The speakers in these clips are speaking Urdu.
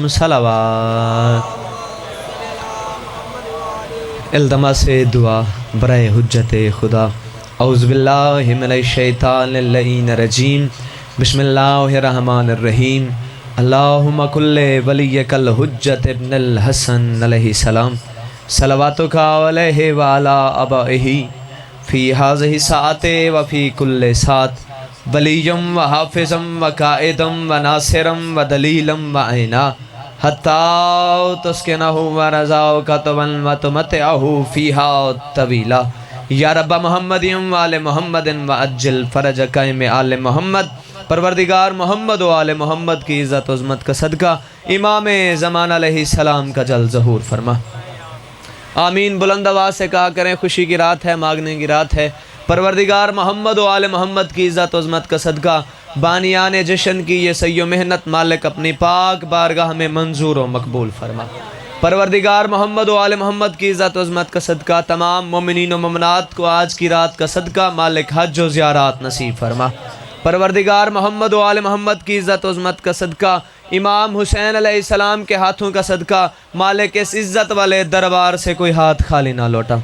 صلوات۔ التماس دعا برائے حجت خدا۔ اعوذ باللہ من الشیطان اللعین الرجیم، بسم اللہ الرحمن الرحیم۔ اللہم کل ولیک الحجت ابن الحسن علیہ السلام، صلواتک علیہ وعلی آبائہ فی ہذہ الساعۃ وفی کل ساعۃ، ولیم وحافظم وقائدم وناصرم ودلیلم وعینا حتی تسکنہ ورزاک طبعا وتمتعہ فیہا طویلا۔ یا رب محمد وآل محمد وعجل فرجک آل محمد۔ پروردگار محمد و آل محمد کی عزت و عظمت کا صدقہ امام زمان علیہ السلام کا جل ظہور فرما۔ آمین بلند آواز سے کہا کریں، خوشی کی رات ہے، مانگنے کی رات ہے۔ پروردگار محمد و آل محمد کی عزت و عظمت کا صدقہ بانیان جشن کی یہ سعی و محنت مالک اپنی پاک بارگاہ میں منظور و مقبول فرما۔ پروردگار محمد و آل محمد کی عزت و عظمت کا صدقہ تمام مومنین و مومنات کو آج کی رات کا صدقہ مالک حج و زیارات نصیب فرما۔ پروردگار محمد و آل محمد کی عزت و عظمت کا صدقہ امام حسین علیہ السلام کے ہاتھوں کا صدقہ مالک اس عزت والے دربار سے کوئی ہاتھ خالی نہ لوٹا۔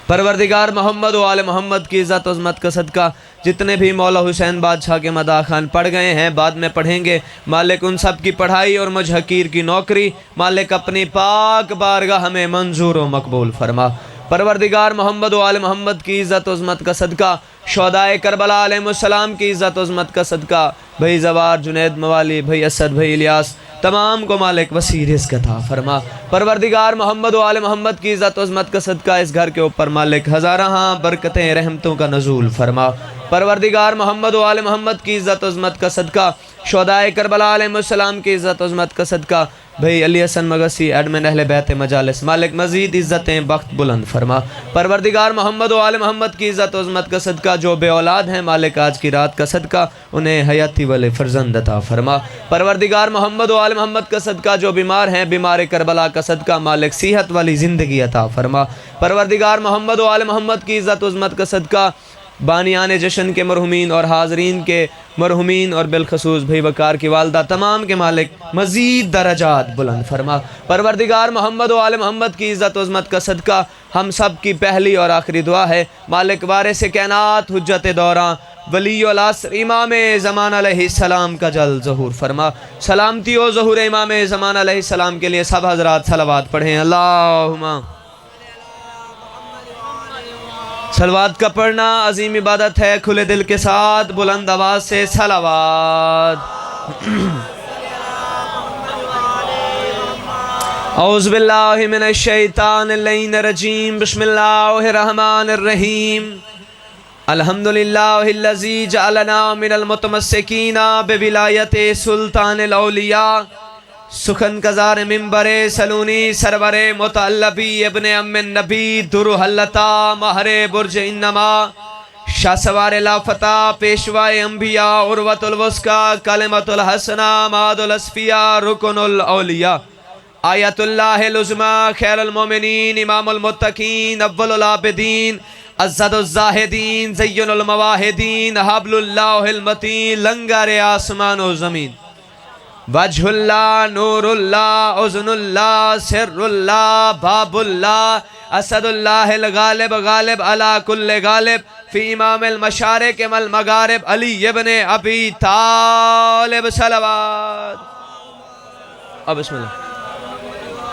پروردگار محمد و آل محمد کی عزت و عظمت کا صدقہ جتنے بھی مولا حسین بادشاہ کے مداح خوان پڑھ گئے ہیں، بعد میں پڑھیں گے، مالک ان سب کی پڑھائی اور مجھ حقیر کی نوکری مالک اپنی پاک بارگاہ ہمیں منظور و مقبول فرما۔ پروردگار محمد و آل محمد کی عزت و عظمت کا صدقہ شہدائے کربلا علیہ السلام کی عزت و عظمت کا صدقہ بھائی زوار، جنید موالی، بھائی اسد، بھائی الیاس، تمام کو مالک وسیع رزق عطا فرما۔ پروردگار محمد و آل محمد کی عزت و عظمت کا صدقہ اس گھر کے اوپر مالک ہزارہاں برکتیں رحمتوں کا نزول فرما۔ پروردگار محمد و آل محمد کی عزت و عظمت کا صدقہ شہدائے کربلا علیہ السلام کی عزت و عظمت کا صدقہ بھائی علی حسن مگسی ایڈمن اہل بیت مجالس مالک مزید عزتیں بخت بلند فرما۔ پروردگار محمد و آل محمد کی عزت و عظمت کا صدقہ جو بے اولاد ہیں مالک آج کی رات کا صدقہ انہیں حیاتی والے فرزند عطا فرما۔ پروردگار محمد و آل محمد کا صدقہ جو بیمار ہیں بیمار کربلا کا صدقہ مالک صحت والی زندگی عطا فرما۔ پروردگار محمد و آل محمد کی عزت و عظمت کا صدقہ بانیان جشن کے مرحومین اور حاضرین کے مرحومین اور بالخصوص بھائی وقار کی والدہ تمام کے مالک مزید درجات بلند فرما۔ پروردگار محمد و آل محمد کی عزت و عظمت کا صدقہ ہم سب کی پہلی اور آخری دعا ہے مالک وارث کائنات حجت دوراں ولی العصر امام زمان علیہ السلام کا جل ظہور فرما۔ سلامتی و ظہور امام زمان علیہ السلام کے لیے سب حضرات صلوات پڑھیں۔ اللہم صلوات کا پڑھنا عظیم عبادت ہے، کھلے دل کے ساتھ بلند آواز سے صلوات۔ اعوذ باللہ من الشیطان اللعین الرجیم، بسم اللہ الرحمن الرحیم۔ الحمدللہ الذی جعلنا من المتمسکین بولایت سلطان الاولیاء، سخن کزار ممبر سلونی سرور متعلبی ابن ام النبی در حلتا مہر برج انما شاہ سوار لافتہ پیشوائے انبیاء عروۃ الوثقی کلمۃ الحسنہ ماد الاسفیاء رکن الاولیاء آیت اللہ العظمی خیر المومنین امام المتقین اول العابدین عزت الزاہدین زین المواحدین حبل اللہ المتین لنگر آسمان و زمین وجہ اللہ نور اللہ اذن اللہ سر اللہ باب اللہ اسد اللہ الغالب غالب علی کل غالب فی امام المشارق والمغارب علی ابن ابی طالب صلوات۔ اب بسم اللہ۔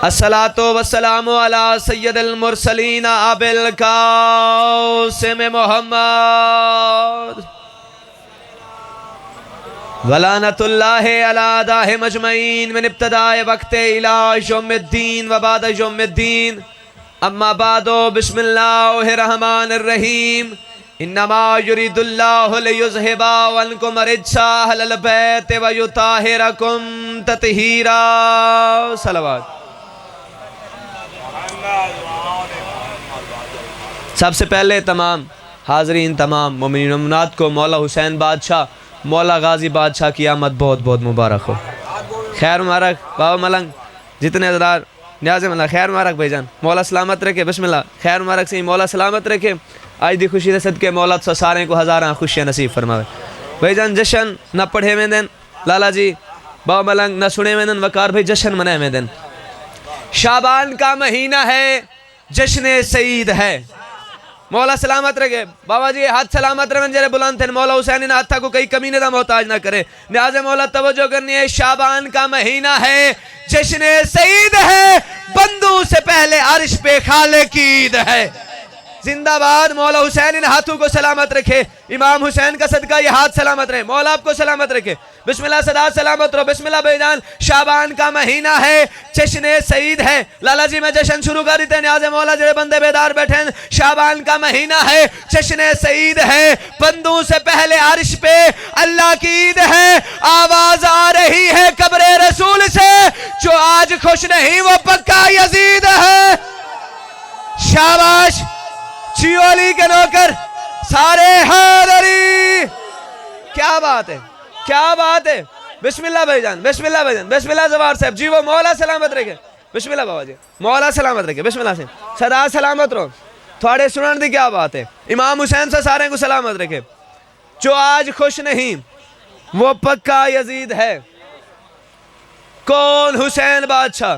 الصلاۃ والسلام علی سید المرسلین ابی القاسم محمد ولعنت اللہ علی اعدائہ مجمعین من ابتداء وقت الی یوم الدین و بعد یوم الدین، اما بعد بسم اللہ الرحمن الرحیم۔ انما یرید اللہ لیذہب عنکم الرجس اہل البیت ویطہرکم تطہیرا۔ صلوات۔ سب سے پہلے تمام حاضرین تمام مومنین و مومنات کو مولا حسین بادشاہ مولا غازی بادشاہ کی آمد بہت بہت مبارک ہو۔ خیر مبارک بابا ملنگ، جتنے ادار نیاز ملنگ، خیر مبارک بھائی جان، مولا سلامت رکھے۔ بسم اللہ، خیر مبارک سے مولا سلامت رکھے۔ آج دی خوشی سے صدقے مولا تو سارے کو ہزاراں خوشیاں نصیب فرماوے۔ بھائی جان جشن نہ پڑھے میں دن لالا جی با ملنگ نہ سنے میں دن وقار بھائی جشن منائے میں دن شعبان کا مہینہ ہے جشن سعید ہے مولا سلامت رکھے بابا جی ہاتھ سلامت رہے جرے بلند تھے مولا حسین نے ہاتھا کو کئی کمینے دا محتاج نہ کرے لہذا مولا توجہ کرنی ہے شعبان کا مہینہ ہے جشن سعید ہے بندوں سے پہلے عرش پہ خالق کی عید ہے زندہ باد مولا حسین ان ہاتھوں کو سلامت رکھے امام حسین کا صدقہ یہ ہاتھ سلامت رہے مولا آپ کو سلامت رکھے بسم اللہ صدا سلامت رہو بسم اللہ بھائی جان شعبان کا مہینہ ہے جشن سعید ہے لالا جی میں جشن شروع کر دیتے ہیں نیاز مولا جڑے بندے بیدار بیٹھے ہیں شعبان کا مہینہ ہے جشن سعید ہے بندوں سے پہلے عرش پہ اللہ کی عید ہے آواز آ رہی ہے قبر رسول سے جو آج خوش نہیں وہ پکا یزید ہے شاباش چیولی کے نوکر سارے حاضری کیا بات ہے کیا بات ہے بسم اللہ بھائی جان بسم اللہ بھائی جان بسم اللہ زوار صاحب جی وہ مولا سلامت رکھے بسم اللہ بابا جی مولا سلامت رکھے بسم اللہ سے صدا سلامت رہو تھوڑے سنن دی کیا بات ہے امام حسین سے سارے کو سلامت رکھے جو آج خوش نہیں وہ پکا یزید ہے کون حسین بادشاہ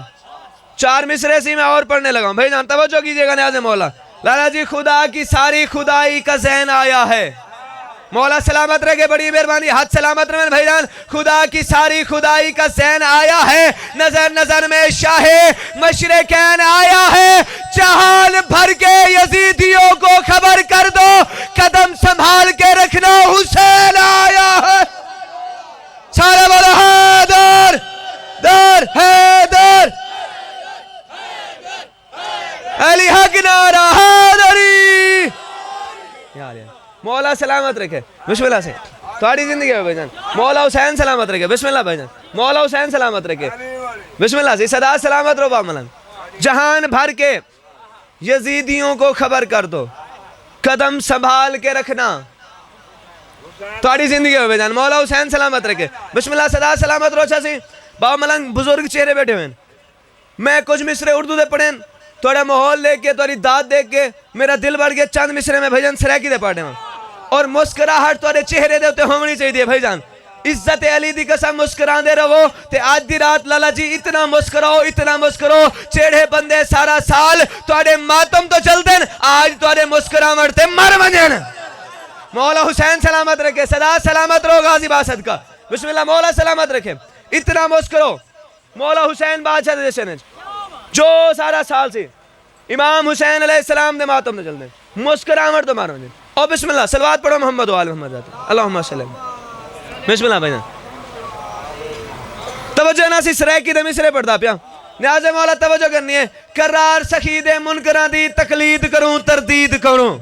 چار مصرے سی میں اور پڑھنے لگا ہوں بھائی جان توجہ کیجئے گا نیاز مولا لالا جی خدا کی ساری خدائی کا ذہن آیا ہے مولا سلامت رکھے بڑی مہربانی ہاتھ سلامت رہے بھائی جان خدا کی ساری خدائی کا ذہن آیا ہے نظر نظر میں شاہ مشرقین آیا ہے جہان بھر کے یزیدیوں کو خبر کر دو قدم سنبھال کے رکھنا حسین آیا ہے سارے بولو حیدر در حیدر علی حق نعرہ حیدری مولا سلامت رکھے بسم اللہ سے تھوڑی زندگی ہے بھائی جان مولا حسین سلامت رکھے بسم اللہ بھائی جان مولا حسین سلامت رکھے بسم اللہ سے صدا سلامت رو باملن جہان بھر کے یزیدیوں کو خبر کر دو قدم سنبھال کے رکھنا تھوڑی زندگی ہے بھائی جان مولا حسین سلامت رکھے بسم اللہ صدا سلامت رو اچھا سی باملن بزرگ چہرے بیٹھے ہوئے میں کچھ مصرے اردو دے پڑھیں تھوڑا ماحول دیکھ کے تھوڑی داد دیکھ کے میرا دل بڑھ گیا چند مصرے میں بھائی جان سریکی دے پاڑے ہوں اور مسکراہٹ تھوڑے چہرے دے ہوتے ہونی چاہیے بھائی جان عزت علی دی قسم مسکران دے رہو تے آج دی رات لالا جی اتنا مسکرو چیڑے بندے سارا سال تھوڑے ماتم تو چل دیں آج تھوڑے مسکرا مرتے مر منجن مولا حسین سلامت رکھے صدا سلامت رو غازی باسد کا بسم اللہ مولا سلامت رکھے اتنا مسکرو مولا حسین بادشاہ دے جشن جو سارا سال سے امام حسین علیہ السلام دے ماتم نہ چل دیں مسکرامر تو مارو جن اور بسم اللہ صلوات پڑھو محمد و آل محمد اللہم صلی اللہ بسم اللہ بھائی توجہ ناسی سریکی دے مصرے پڑھتا پیا نیاز مولا توجہ کرنی ہے قرار سخی دے منکران دی تقلید کروں تردید کروں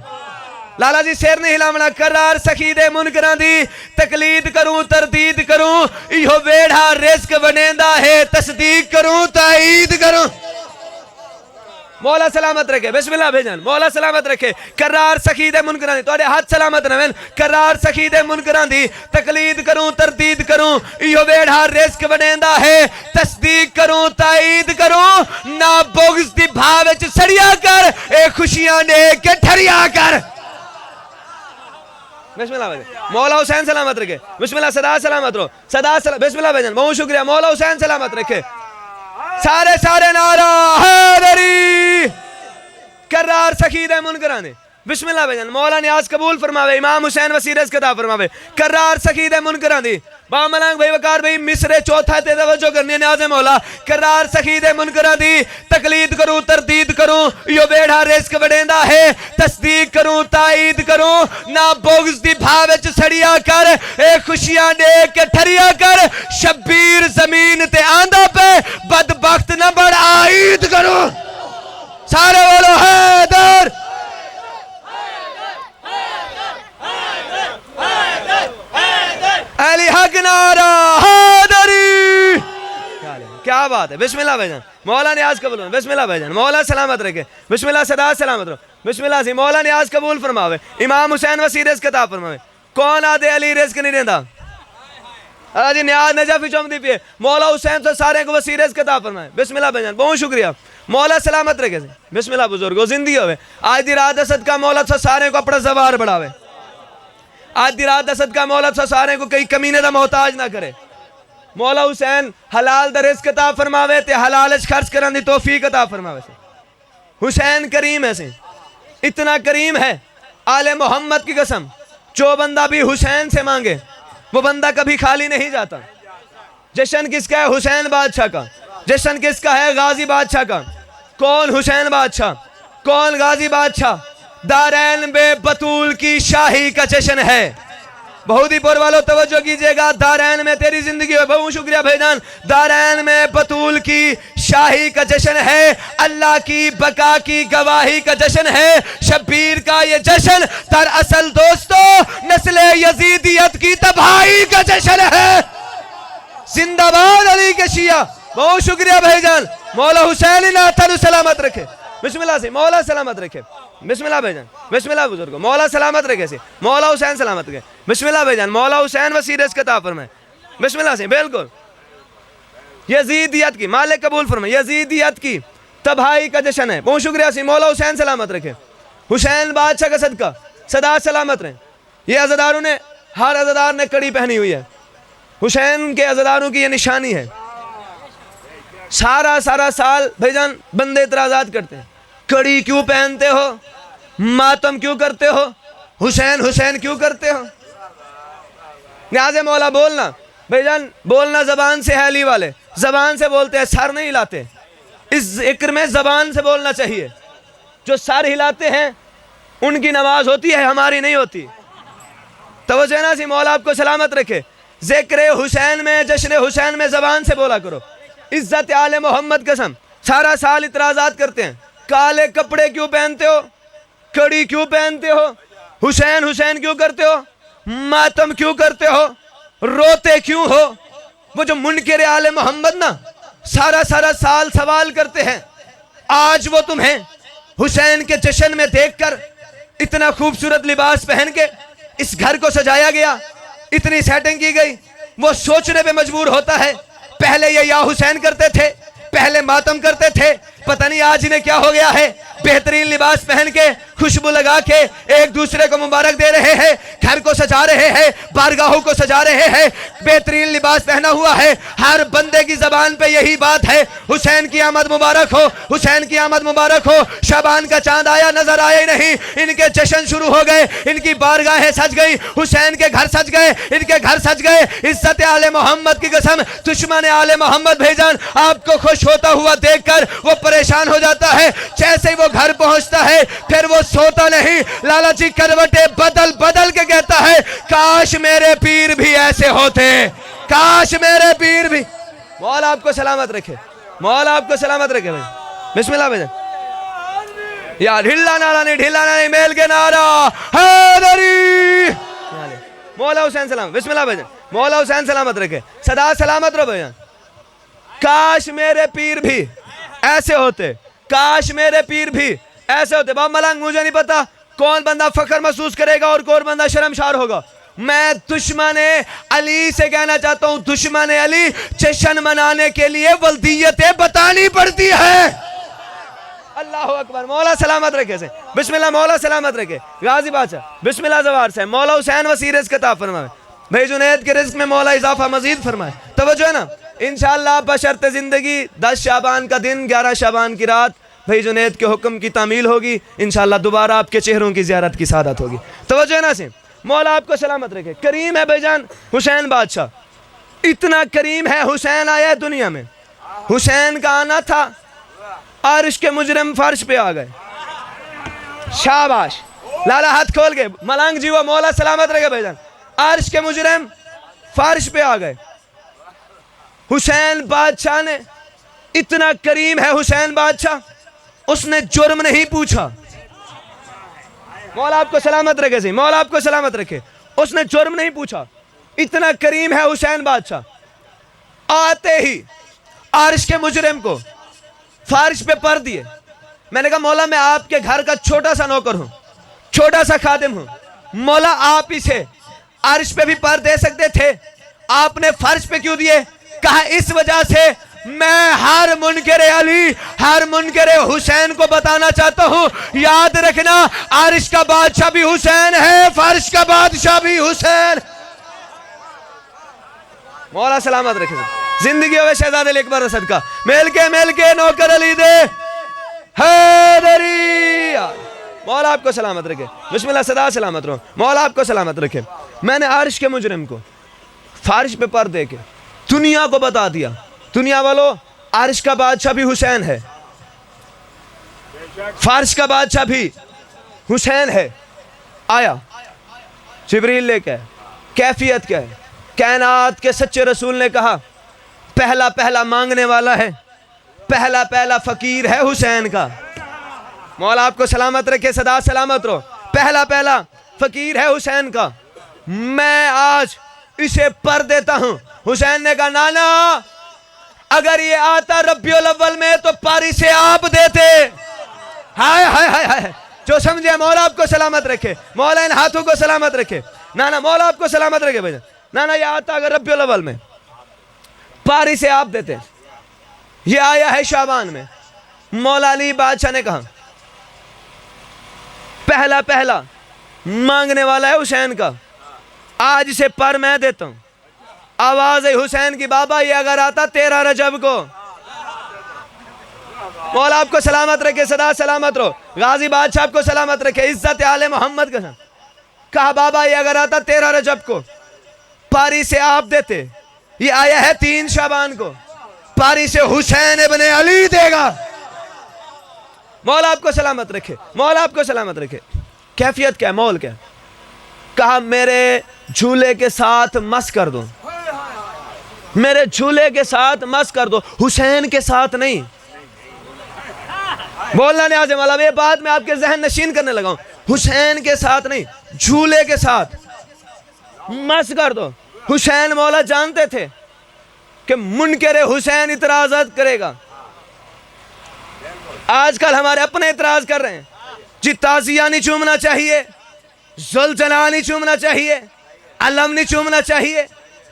لالا جی سیر نہیں ہلامنا قرار سخی دے منکران دی تقلید کروں تردید کروں ایہو ویڑھا رزق بنیندہ ہے تصدیق کروں تائید کروں مولا سلامت رکھے بسم اللہ بھیجان مولا سلامت رکھے قرار سخی دے منکران دی توڑے ہاتھ سلامت رہن قرار سخی دے منکران دی تقلید کروں تردید کروں ایہو ویڑھا رزق بنیندہ ہے تصدیق کروں تائید کروں نا بغض دی بھاوچ سڑیا کر اے خوشیاں نے کے ٹھریا کر بسم اللہ بھائی مولا حسین سلامت رکھے بسم اللہ صدا سلامت رو صدا سلامت بسم اللہ بھائی بہت شکریہ مولا حسین سلامت رکھے سارے نعرہ حیدری قرار سخی دے منکران دے بسم اللہ بھائی مولا نیاز قبول فرماوے امام حسین وسیع رزق عطا فرماوے قرار سخی دے منکران دی با ملنگ بھائی وقار بھائی مصرے چوتھا تے توجہ کرنی نیاز مولا قرار سخی دے منکران دی تقلید کروں تردید کروں یو بیڑھا رزق وڈیندا ہے تصدیق کروں تائید کروں نا بغض دی بھاوچ سڑیا کر اے خوشیاں دے کے ٹھریا کر شبیر زمین تے آندہ پہ بدبخت نہ بڑھ عید کروں سارے بولو حیدر علی حق نعرہ حیدری کیا بات ہے بسم اللہ بھائی جان مولا نیاز قبول فرماوے بسم اللہ بھائی جان مولا سلامت رکھے بسم اللہ صدا سلامت رو بسم اللہ سے مولا نیاز قبول فرماوے امام حسین وسیع رزق عطا فرماوے کون آدھے علی رزق نہیں دیندہ اللہ جی نیاز نجفی چومدی پیے مولا حسین سے سارے کو وسیع رزق عطا فرماوے بسم اللہ بھائی جان بہت شکریہ مولا سلامت رکھے بسم اللہ بزرگو زندگی ہوئے آج دی رات صدقہ مولا سے سارے کو اپنا زبار بڑھاوے آج دی رات صدقہ مولا سے سارے کو کئی کمینے دا محتاج نہ کرے مولا حسین حلال دا رزق عطا فرماوے تے حلال اچ خرچ کرن دی توفیق عطا فرماوے سے۔ حسین کریم ہے سے، اتنا کریم ہے، آل محمد کی قسم، جو بندہ بھی حسین سے مانگے وہ بندہ کبھی خالی نہیں جاتا۔ جشن کس کا ہے؟ حسین بادشاہ کا۔ جشن کس کا ہے؟ غازی بادشاہ کا۔ کون حسین بادشاہ؟ کون غازی بادشاہ؟ دارین بے بطول کی شاہی کا جشن ہے۔ بہت ہی پور والوں توجہ کیجئے گا، دارین میں تیری زندگی ہو۔ بہت شکریہ بھائی جان۔ دارین میں بطول کی شاہی کا جشن ہے، اللہ کی بقا کی گواہی کا جشن ہے۔ شبیر کا یہ جشن دراصل دوستو نسل یزیدیت کی تباہی کا جشن ہے۔ زندہ باد علی کے شیعہ۔ بہت شکریہ بھائی جان۔ مولا حسین ناتھن سلامت رکھے۔ بسم اللہ سے مولا سلامت رکھے۔ بسم اللہ بھائی جان، بسم اللہ بزرگو، مولا سلامت رکھے سے، مولا حسین سلامت رکھے۔ بسم اللہ بھائی جان، مولا حسین وسیع رزق عطا فرمائے۔ بسم اللہ سے، بالکل یزیدیت کی مالک قبول فرمائے، یزیدیت کی تباہی کا جشن ہے۔ بہت شکریہ سے، مولا حسین سلامت رکھے۔ حسین بادشاہ کا صدقہ صدا سلامت رہے۔ یہ عزاداروں نے، ہر عزادار نے کڑی پہنی ہوئی ہے، حسین کے عزاداروں کی یہ نشانی ہے۔ سارا سال بھائی جان بندے اعتراضات کرتے ہیں، کڑی کیوں پہنتے ہو، ماتم کیوں کرتے ہو، حسین حسین کیوں کرتے ہو؟ نیاز مولا بولنا بھائی جان، بولنا زبان سے ہے علی والے، زبان سے بولتے ہیں، سر نہیں ہلاتے۔ اس ذکر میں زبان سے بولنا چاہیے۔ جو سر ہلاتے ہیں ان کی نماز ہوتی ہے، ہماری نہیں ہوتی۔ توجہ نا سی، مولا آپ کو سلامت رکھے۔ ذکر حسین میں، جشن حسین میں زبان سے بولا کرو۔ عزت آل محمد قسم، سارا سال اعتراضات کرتے ہیں، کالے کپڑے کیوں پہنتے ہو، کڑی کیوں پہنتے ہو، حسین حسین کیوں کرتے ہو، ماتم کیوں کرتے ہو، روتے کیوں ہو؟ وہ جو منکر آل محمد نا سارا سال سوال کرتے ہیں، آج وہ تمہیں حسین کے جشن میں دیکھ کر اتنا خوبصورت لباس پہن کے اس گھر کو سجایا گیا، اتنی سیٹنگ کی گئی، وہ سوچنے پہ مجبور ہوتا ہے پہلے یہ یا حسین کرتے تھے، پہلے ماتم کرتے تھے، پتہ نہیں آج انہیں کیا ہو گیا ہے۔ بہترین لباس پہن کے، خوشبو لگا کے ایک دوسرے کو مبارک دے رہے ہیں، گھر کو سجا رہے ہیں، بارگاہوں کو سجا رہے ہیں، بہترین لباس پہنا ہوا ہے۔ ہر بندے کی زبان پہ یہی بات ہے، حسین کی آمد مبارک ہو، حسین کی آمد مبارک ہو۔ شعبان کا چاند آیا نظر آئے نہیں، ان کے جشن شروع ہو گئے، ان کی بارگاہیں سج گئی، حسین کے گھر سج گئے، ان کے گھر سج گئے۔ عزت آل محمد کی قسم، دشمن آل محمد بھائی جان آپ کو خوش ہوتا ہوا دیکھ کر وہ پریشان ہو جاتا ہے۔ جیسے ہی وہ گھر پہنچتا ہے پھر وہ سوتا نہیں، لالا جی کروٹیں بدل بدل کے کہتا ہے کاش میرے پیر بھی ایسے ہوتے، کاش میرے پیر بھی۔ مولا آپ کو سلامت رکھے، مولا آپ کو سلامت رکھے بھائی۔ بسم اللہ بھائی یا ڈھلا نعرہ نہیں، ڈھلا نہیں، میل کے نعرہ حیدری۔ مولا حسین سلام، بسم اللہ بھائی، مولا حسین سلامت رکھے، صدا سلامت رہو بھائی۔ کاش میرے پیر بھی ایسے ہوتے، کاش میرے پیر بھی ایسے ہوتے۔ باب ملنگ مجھے نہیں پتا کون بندہ فخر محسوس کرے گا اور کون بندہ شرمشار ہوگا۔ میں دشمن علی سے کہنا چاہتا ہوں، دشمن علی جشن منانے کے لیے ولدیتیں بتانی پڑتی ہے۔ اللہ اکبر، مولا سلامت رکھے سے، بسم اللہ، مولا سلامت رکھے۔ غازی بادشاہ بسم اللہ زوار سے، مولا حسین وسیع رزق عطا فرمائے، بھائی جنید کے رزق میں مولا اضافہ مزید فرمائے۔ توجہ ہے نا، انشاءاللہ بشرط زندگی 10 شعبان کا دن 11 شعبان کی رات بھائی جنید کے حکم کی تعمیل ہوگی، انشاءاللہ دوبارہ آپ کے چہروں کی زیارت کی سعادت ہوگی۔ توجہ ہے نا سے، مولا آپ کو سلامت رکھے۔ کریم ہے بھائی جان حسین بادشاہ، اتنا کریم ہے، حسین آیا ہے دنیا میں، حسین کا آنا تھا، عرش کے مجرم فرش پہ آ گئے۔ شاباش، لالا ہاتھ کھول کے ملنگ جی وہ مولا سلامت رکھے بھائی جان، عرش کے مجرم فرش پہ آ گئے۔ حسین بادشاہ نے، اتنا کریم ہے حسین بادشاہ، اس نے جرم نہیں پوچھا۔ مولا آپ کو سلامت رکھے سی، مولا آپ کو سلامت رکھے، اس نے جرم نہیں پوچھا، اتنا کریم ہے حسین بادشاہ۔ آتے ہی عرش کے مجرم کو فرش پہ پر دیے۔ میں نے کہا مولا میں آپ کے گھر کا چھوٹا سا نوکر ہوں، چھوٹا سا خادم ہوں، مولا آپ اسے عرش پہ بھی پر دے سکتے تھے، آپ نے فرش پہ کیوں دیے؟ کہا اس وجہ سے میں ہر منکر علی، ہر منکر حسین کو بتانا چاہتا ہوں، یاد رکھنا عرش کا بادشاہ بھی حسین ہے، فرش کا بادشاہ بھی حسین۔ مولا سلامت رکھے زندگی ہوئے شہزاد علی اکبر صدقہ مل کے نوکر علی دے حیدری مولا آپ کو سلامت رکھے بسم اللہ صدا سلامت رہو مولا آپ کو سلامت رکھے میں نے عرش کے مجرم کو فارش پہ پر دے کے دنیا کو بتا دیا دنیا والو عرش کا بادشاہ بھی حسین ہے فارش کا بادشاہ بھی حسین ہے آیا جبریل لے کے کیفیت کیا ہے کائنات کے سچے رسول نے کہا پہلا مانگنے والا ہے پہلا فقیر ہے حسین کا مولا آپ کو سلامت رکھے صدا سلامت رہو پہلا فقیر ہے حسین کا میں آج اسے پر دیتا ہوں حسین نے کہا نانا اگر یہ آتا ربیع الاول میں تو پاری سے آپ دیتے ہائے ہائے ہائے ہائے جو سمجھے مولا آپ کو سلامت رکھے مولا ان ہاتھوں کو سلامت رکھے نانا مولا آپ کو سلامت رکھے بھائی نانا یہ آتا اگر ربیع الاول میں پاری سے آپ دیتے یہ آیا ہے شعبان میں مولا علی بادشاہ نے کہا پہلا مانگنے والا ہے حسین کا آج اسے پر میں دیتا ہوں آواز ہے حسین کی بابا یہ اگر آتا 13 رجب کو مولا آپ کو سلامت رکھے صدا سلامت رہو غازی بادشاہ آپ کو سلامت رکھے عزت آل محمد کا کہا بابا یہ اگر آتا 13 رجب کو پاری سے آپ دیتے یہ آیا ہے 3 شعبان کو پاری سے حسین ابن علی دے گا مولا آپ کو سلامت رکھے مولا آپ کو سلامت رکھے کیفیت کیا ہے مول کیا کہا میرے جھولے کے ساتھ مس کر دو میرے جھولے کے ساتھ مس کر دو حسین کے ساتھ نہیں بولنا نہیں آجے مولا یہ بات میں آپ کے ذہن نشین کرنے لگا ہوں حسین کے ساتھ نہیں جھولے کے ساتھ مس کر دو حسین مولا جانتے تھے کہ منکر حسین اعتراضات کرے گا آج کل ہمارے اپنے اعتراض کر رہے ہیں جی تازیہ نہیں چومنا چاہیے زلزلہ نہیں چومنا چاہیے علم نہیں چومنا چاہیے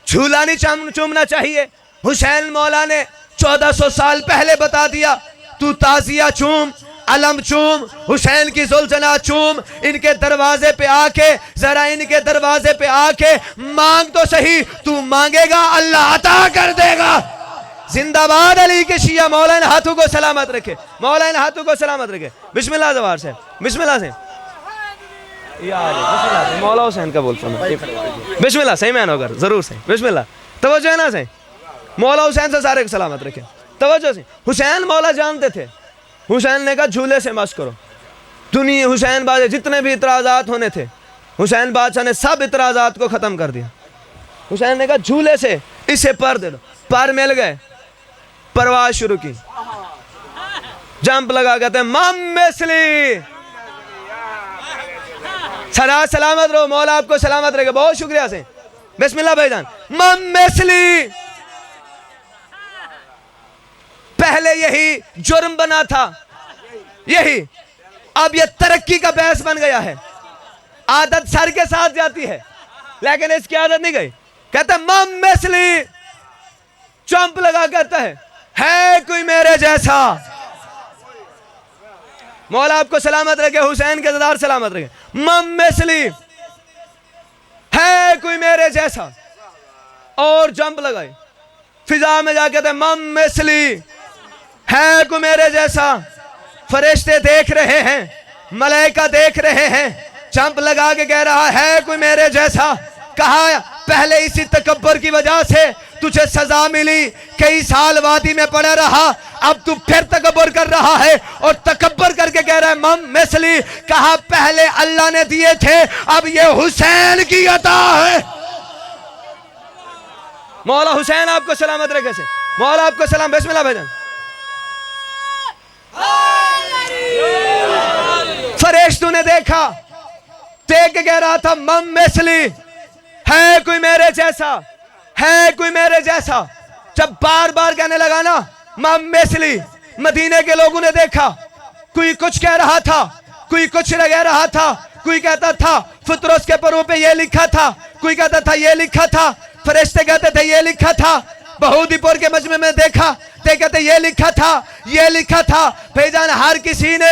جھولا نہیں چومنا چاہیے حسین مولا نے 1400 سال پہلے بتا دیا تو تازیہ چوم علم چوم حسین کی زلزلہ چوم ان کے دروازے پہ آ کے ذرا ان کے دروازے پہ آ کے مانگ تو صحیح تو مانگے گا اللہ عطا کر دے گا زندہ باد علی کے شیعہ مولا ان ہاتھوں کو سلامت رکھے مولا ان ہاتھوں کو سلامت رکھے بسم اللہ زوار سے بسم اللہ سے مولا حسین کا بولتا ہوں بسم اللہ صحیح میں ہوگا ضرور صحیح بسم اللہ توجہ ہے نا صحیح مولا حسین سے سارے کو سلامت رکھے توجہ سے حسین مولا جانتے تھے حسین نے کہا جھولے سے مس کرو دنیا حسین بادشاہ جتنے بھی اعتراضات ہونے تھے حسین بادشاہ نے سب اعتراضات کو ختم کر دیا حسین نے کہا جھولے سے اسے پر دے دو پر مل گئے پرواز شروع کی جمپ لگا کہتے ہیں مم مثلی صدا سلامت رہو مولا آپ کو سلامت رہے گا بہت شکریہ سے بسم اللہ بھائی جان مم مثلی پہلے یہی جرم بنا تھا یہی اب یہ ترقی کا باعث بن گیا ہے عادت سر کے ساتھ جاتی ہے لیکن اس کی عادت نہیں گئی کہتا ہے مم مثلی جمپ لگا کہتا ہے کوئی میرے جیسا مولا آپ کو سلامت رکھے حسین کے زدار سلامت رکھے مم مثلی ہے کوئی میرے جیسا اور جمپ لگائے فضا میں جا کہتے ہیں مم مثلی ہے کوئی میرے جیسا فرشتے دیکھ رہے ہیں ملائکہ دیکھ رہے ہیں جمپ لگا کے کہہ رہا ہے کوئی میرے جیسا کہا پہلے اسی تکبر کی وجہ سے تجھے سزا ملی کئی سال وادی میں پڑا رہا اب تو پھر تکبر کر رہا ہے اور تکبر کر کے کہہ رہا ہے مم مثلی کہا پہلے اللہ نے دیے تھے اب یہ حسین کی عطا ہے مولا حسین آپ کو سلامت رکھے سے مولا آپ کو سلام بسم اللہ بھائی جان فرشتوں نے دیکھا دیکھ کے کہہ رہا تھا مم مثلی ہے کوئی میرے جیسا ہے کوئی میرے جیسا جب بار بار کہنے لگا نا مم مثلی مدینے کے لوگوں نے دیکھا کوئی کچھ کہہ رہا تھا کوئی کچھ کہہ رہا تھا کوئی کہتا تھا فطرس کے پروں پہ یہ لکھا تھا کوئی کہتا تھا یہ لکھا تھا فرشتے کہتے تھے یہ لکھا تھا بہودی پور کے مجمع میں دیکھا کہتے یہ لکھا تھا بھائی جان ہر کسی نے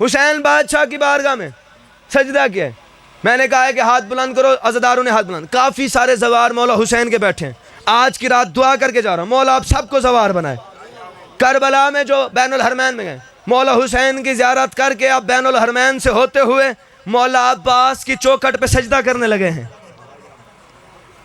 حسین بادشاہ کی بارگاہ میں سجدہ کیا ہے. میں نے کہا ہے کہ ہاتھ بلند کرو، عزاداروں نے ہاتھ بلند. کافی سارے زوار مولا حسین کے بیٹھے ہیں. آج کی رات دعا کر کے جا رہا ہوں، مولا آپ سب کو زوار بنائے. کربلا میں جو بین الحرمین میں گئے، مولا حسین کی زیارت کر کے آپ بین الحرمین سے ہوتے ہوئے مولا عباس کی چوکھٹ پہ سجدہ کرنے لگے ہیں.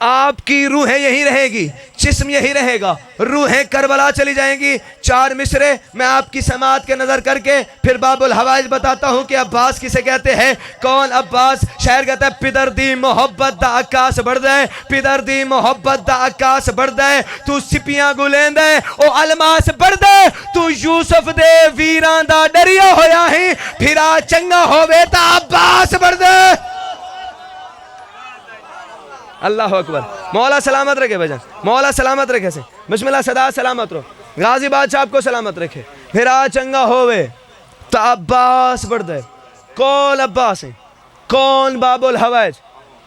آپ کی روحیں یہی رہے گی، جسم یہی رہے گا، روحیں کربلا چلی جائیں گی. 4 مصرے میں آپ کی سماعت کے نظر کر کے پھر باب الحوائج بتاتا ہوں کہ عباس کسے کہتے ہیں. کون عباس؟ شاعر کہتا ہے پدر دی محبت دا عکاس بڑھ دے، پدر دی محبت دا عکاس بڑھ دے، تو سپیاں گلین دے او الماس بڑھ دے، تو یوسف دے ویران دا ڈریا ہویا ہی، پھرا چنگا ہووے تا عباس بڑھ دے. اللہ اکبر. مولا سلامت رکھے بھجن، مولا سلامت رکھے سے. بسم اللہ صدا سلامت رو. غازی بادشاہ آپ کو سلامت رکھے. پھرا چنگا ہووے تا عباس بڑھ دے. کون عباس ہیں؟ کون باب الحوائج؟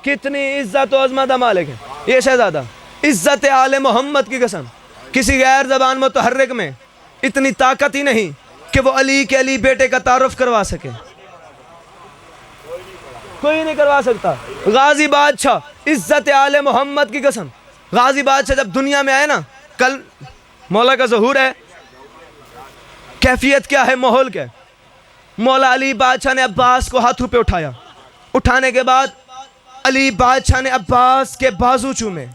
کتنی عزت و عظمت مالک ہے یہ شہزادہ. عزت آل محمد کی قسم کسی غیر زبان متحرک میں اتنی طاقت ہی نہیں کہ وہ علی کے علی بیٹے کا تعارف کروا سکے. کوئی نہیں کروا سکتا. غازی بادشاہ عزت آل محمد کی قسم. غازی بادشاہ جب دنیا میں آئے نا، کل مولا کا ظہور ہے، کیفیت کیا ہے، ماحول کیا ہے. مولا علی بادشاہ نے عباس کو ہاتھوں پہ اٹھایا. اٹھانے کے بعد علی بادشاہ نے عباس کے بازو چومے.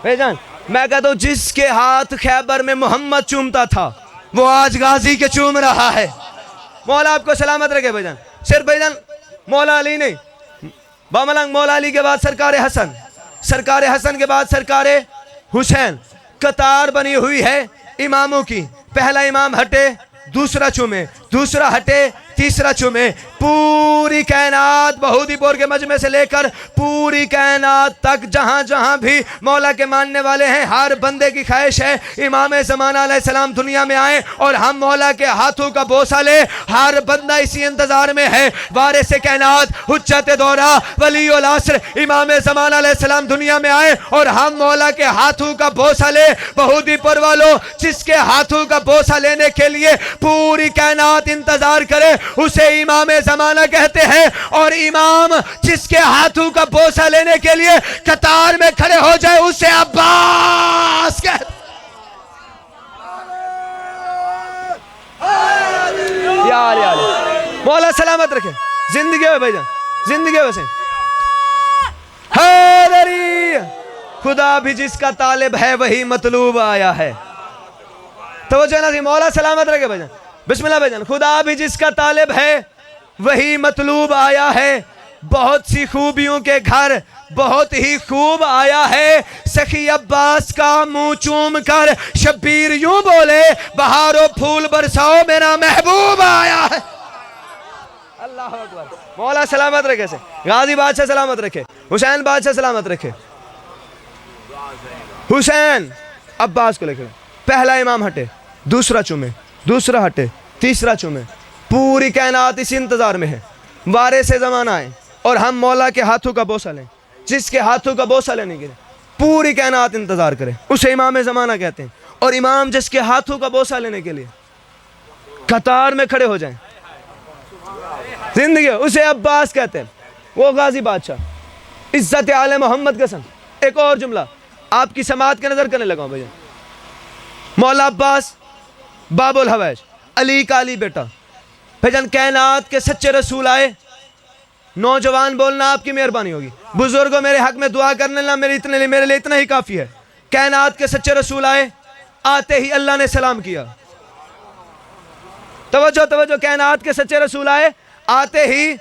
بھائی جان میں کہتا ہوں جس کے ہاتھ خیبر میں محمد چومتا تھا وہ آج غازی کے چوم رہا ہے. مولا آپ کو سلامت رکھے بھائی جان. صرف بھائی جان مولا علی نہیں، باملنگ مولا علی کے بعد سرکار حسن، سرکار حسن کے بعد سرکار حسین. قطار بنی ہوئی ہے اماموں کی. پہلا امام ہٹے دوسرا چومے، دوسرا ہٹے تیسرا چومے. پوری کائنات بہودی پور کے مجمع سے لے کر پوری کائنات تک جہاں جہاں بھی مولا کے ماننے والے ہیں، ہر بندے کی خواہش ہے امام زمانہ علیہ السلام دنیا میں آئیں اور ہم مولا کے ہاتھوں کا بوسہ لیں. ہر بندہ اسی انتظار میں ہے وارث کائنات حجت دورہ ولی العصر امام زمانہ علیہ السلام دنیا میں آئیں اور ہم مولا کے ہاتھوں کا بوسہ لیں. بہودی پور والوں، جس کے ہاتھوں کا بوسہ لینے کے لیے پوری کائنات انتظار کرے اسے امام زمانہ کہتے ہیں، اور امام جس کے ہاتھوں کا بوسہ لینے کے لیے قطار میں کھڑے ہو جائے اسے عباس کہتے ہیں. یا مولا سلامت رکھے. زندگی ہے بھائی جان، زندگی ہے ویسے. حیدری خدا بھی جس کا طالب ہے وہی مطلوب آیا ہے. توجہ نہ تھی. مولا سلامت رکھے بھائی جان. بسم اللہ بھائی جان. خدا بھی جس کا طالب ہے وہی مطلوب آیا ہے. بہت سی خوبیوں کے گھر بہت ہی خوب آیا ہے. سخی عباس کا منہ چوم کر شبیر یوں بولے، بہاروں پھول برساؤ میرا محبوب آیا ہے. اللہ اکبر. مولا سلامت رکھے سے. غازی بادشاہ سلامت رکھے. حسین بادشاہ سلامت رکھے. حسین عباس کو لے کے پہلا امام ہٹے دوسرا چومے، دوسرا ہٹے تیسرا چومے. پوری کائنات اسی انتظار میں ہے وارث زمانہ آئے اور ہم مولا کے ہاتھوں کا بوسہ لیں. جس کے ہاتھوں کا بوسہ لینے کے لیے پوری کائنات انتظار کرے اسے امام زمانہ کہتے ہیں. اور امام جس کے ہاتھوں کا بوسہ لینے کے لیے قطار میں کھڑے ہو جائیں زندگی اسے عباس کہتے ہیں. وہ غازی بادشاہ عزت آل محمد قسم. ایک اور جملہ آپ کی سماعت کے نظر کرنے لگا ہوں بھائی. مولا عباس باب الحوائج علی کا علی بیٹا. بھجن کائنات کے سچے رسول آئے. نوجوان بولنا آپ کی مہربانی ہوگی. بزرگوں میرے حق میں دعا کرنے لنا میرے لیے اتنا ہی کافی ہے. کائنات کے سچے رسول آئے. آتے ہی اللہ نے سلام کیا. توجہ توجہ. کائنات کے سچے رسول آئے. آتے ہی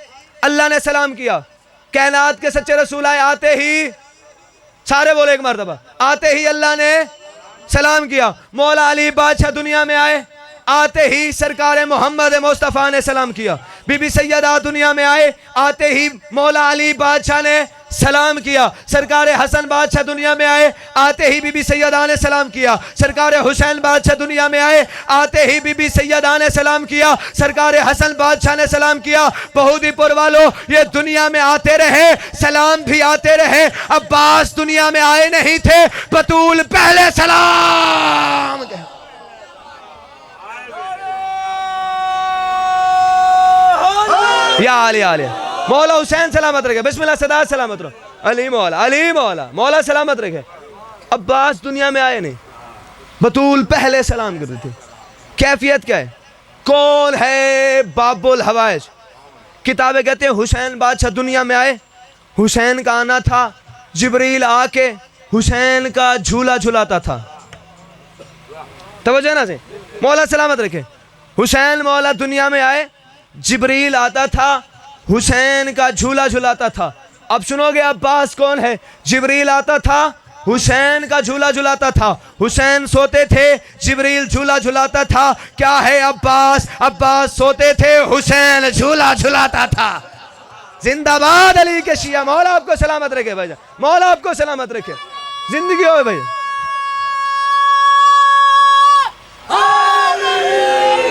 اللہ نے سلام کیا. کائنات کے سچے رسول آئے. آتے ہی سارے بولے ایک مرتبہ. آتے ہی اللہ نے سلام کیا. مولا علی بادشاہ دنیا میں آئے. آتے ہی سرکار محمد مصطفیٰ نے سلام کیا. بی بی سیدہ دنیا میں آئے. آتے ہی مولا علی بادشاہ نے سلام کیا. سرکار حسن بادشاہ دنیا میں آئے. آتے ہی بی بی سیدہ نے سلام کیا. سرکار حسین بادشاہ دنیا میں آئے. آتے ہی بی بی سیدہ نے سلام کیا. سرکار حسن بادشاہ نے سلام کیا. بہودی پور والوں یہ دنیا میں آتے رہے سلام بھی آتے رہے. عباس دنیا میں آئے نہیں تھے. بطول پہلے سلام یا علی علی مولا حسین سلامت رکھے. بسم اللہ صدا سلامت رہو. علی مولا مولا سلامت رکھے. عباس دنیا میں آئے نہیں, بطول پہلے سلام کرتے تھے. کیفیت کیا ہے؟ کون ہے باب الحوائج؟ کتابیں کہتے ہیں حسین بادشاہ دنیا میں آئے, حسین کا آنا تھا, جبریل آ کے حسین کا جھولا جھلاتا تھا. توجہ نا سے, مولا سلامت رکھے. حسین مولا دنیا میں آئے, جبریل آتا تھا, حسین کا جھولا جھلاتا تھا. اب سنو گے عباس کون ہے؟ جبریل آتا تھا, حسین کا جھولا جھلاتا تھا. حسین سوتے تھے, جبریل جھولا جھلاتا تھا. کیا ہے عباس؟ عباس سوتے تھے, حسین جھولا جھلاتا تھا. زندہ باد علی کے شیعہ. مولا آپ کو سلامت رکھے بھائی جان, مولا آپ کو سلامت رکھے. زندگی ہوئے بھائی.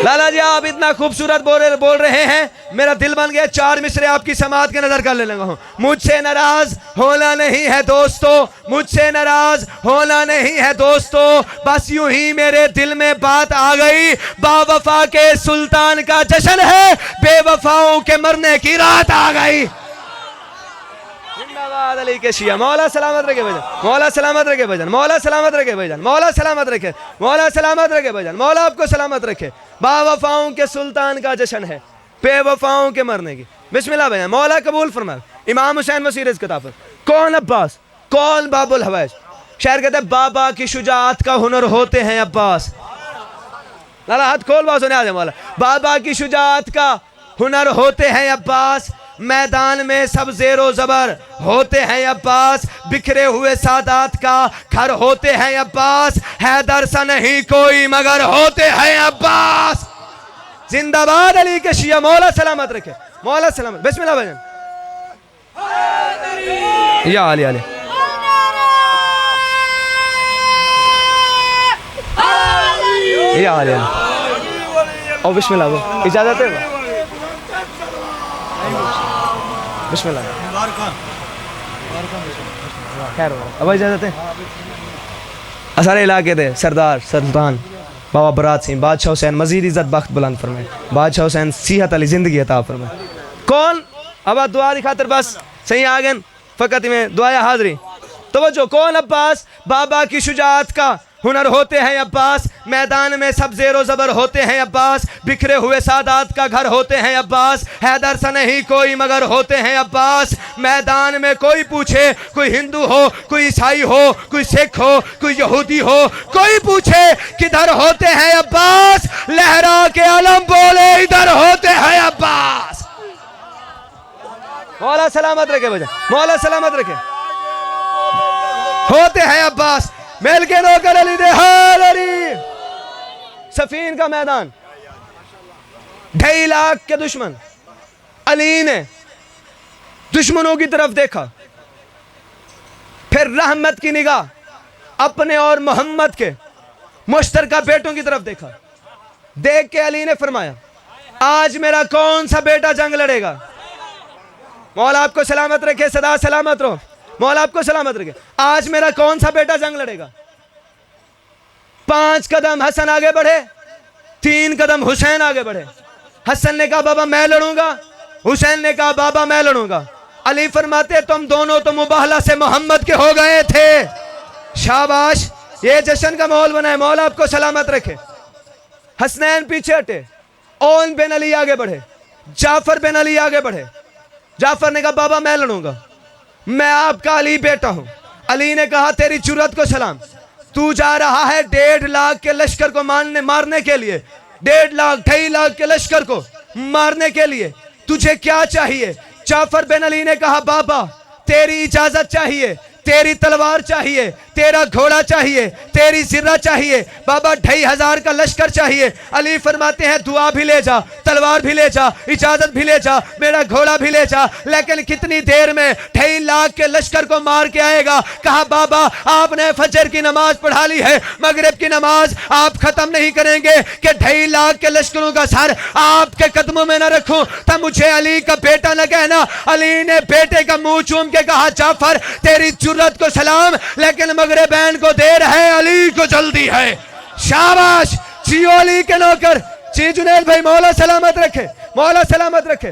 لالا جی آپ اتنا خوبصورت بول رہے ہیں, میرا دل بن گیا 4 مصرے آپ کی سماعت کے نظر کر لے لگا ہوں. مجھ سے ناراض ہونا نہیں ہے دوستو, مجھ سے ناراض ہونا نہیں ہے دوستو. بس یوں ہی میرے دل میں بات آ گئی, با وفا کے سلطان کا جشن ہے, بے وفاؤں کے مرنے کی رات آ گئی. زندہ باد علی کے شیعہ. مولا سلامت رکھے بھجن, مولا سلامت رکھے بھجن, مولا سلامت رکھے بھجن, مولا سلامت رکھے, مولا سلامت رکھے بھجن, مولا آپ کو سلامت رکھے. با وفاؤں کے سلطان کا جشن ہے, بے وفاؤں کے مرنے کی. بسم اللہ بھجن. مولا قبول فرمائے. امام حسین مسیر اس کتاب پر. کون عباس؟ کون باب الحوائج؟ شاعر کہتے ہیں بابا کی شجاعت کا ہنر ہوتے ہیں عباس. لالا ہاتھ کھول بات سنے آجے مولا. بابا کی شجاعت کا ہنر ہوتے ہیں عباس, میدان میں سب زیر و زبر ہوتے ہیں عباس, بکھرے ہوئے سادات کا گھر ہوتے ہیں عباس, حیدر سا نہیں کوئی مگر ہوتے ہیں عباس. زندہ باد علی کے شیعہ. مولا سلامت رکھے, مولا سلامت. بسم اللہ بھجن. یا علی علی. یا علی علی. او بسم اللہ بھو. اجازت ہے بھو. بسم اللہ. خیر ہو اب اجازت ہے. سارے علاقے دے سردار سلطان بابا برات سنگھ, بادشاہ حسین مزید عزت بخت بلند فرمائے, بادشاہ حسین صحت علی زندگی عطا فرمائے. کون؟ اب دعا دی خاطر بس صحیح آگن فقط میں دعا حاضری. توجہ. کون عباس؟ بابا کی شجاعت کا ہنر ہوتے ہیں عباس, میدان میں سب زیر و زبر ہوتے ہیں عباس, بکھرے ہوئے سادات کا گھر ہوتے ہیں عباس, حیدر سا نہیں کوئی مگر ہوتے ہیں عباس. میدان میں کوئی پوچھے, کوئی ہندو ہو, کوئی عیسائی ہو, کوئی سکھ ہو, کوئی یہودی ہو, کوئی پوچھے کدھر ہوتے ہیں عباس, لہرا کے علم بولے ادھر ہوتے ہیں عباس. مولا سلامت رکھے بھجن, مولا سلامت رکھے. ہوتے ہیں عباس. میل کے نوکر علی دے حال علی. صفین کا میدان, 2.5 لاکھ کے دشمن. علی نے دشمنوں کی طرف دیکھا, پھر رحمت کی نگاہ اپنے اور محمد کے مشترکہ بیٹوں کی طرف دیکھا. دیکھ کے علی نے فرمایا آج میرا کون سا بیٹا جنگ لڑے گا. مولا آپ کو سلامت رکھے, صدا سلامت رہو. مولا آپ کو سلامت رکھے. آج میرا کون سا بیٹا جنگ لڑے گا. 5 قدم حسن آگے بڑھے, 3 قدم حسین آگے بڑھے. حسن نے کہا بابا میں لڑوں گا, حسین نے کہا بابا میں لڑوں گا. علی فرماتے تم دونوں تو مباہلہ سے محمد کے ہو گئے تھے. شاباش, یہ جشن کا ماحول بنا ہے. مولا آپ کو سلامت رکھے. حسنین پیچھے ہٹے, اون بن علی آگے بڑھے, جعفر بن علی آگے بڑھے. جعفر نے کہا بابا میں لڑوں گا, میں آپ کا علی بیٹا ہوں. علی نے کہا تیری جرأت کو سلام, تو جا رہا ہے 1.5 لاکھ کے لشکر کو مارنے کے لیے, 1.5 لاکھ 2.5 لاکھ کے لشکر کو مارنے کے لیے. تجھے کیا چاہیے؟ جعفر بن علی نے کہا بابا تیری اجازت چاہیے, تیری تلوار چاہیے, تیرا گھوڑا چاہیے, تیری زرہ چاہیے. بابا 2,500 کا لشکر چاہیے. علی فرماتے ہیں دعا بھی لے جا, تلوار بھی لے جا, اجازت بھی لے جا, میرا گھوڑا بھی لے جا, لیکن کتنی دیر میں 2.5 لاکھ کے لشکر کو مار کے آئے گا. کہا بابا آپ نے فجر کی نماز پڑھا لی ہے, مغرب کی نماز آپ ختم نہیں کریں گے کہ 2.5 لاکھ کے لشکروں کا سر آپ کے قدموں میں نہ رکھوں تو مجھے علی کا بیٹا نہ کہنا. علی نے بیٹے کا منہ چوم کے کہا جعفر تیری جرأت کو سلام, لیکن مغربین کو دیر ہے, علی کو جلدی ہے. شاباش, جیو علی کے نوکر, جی جنید بھائی. مولا سلامت رکھے, مولا سلامت رکھے.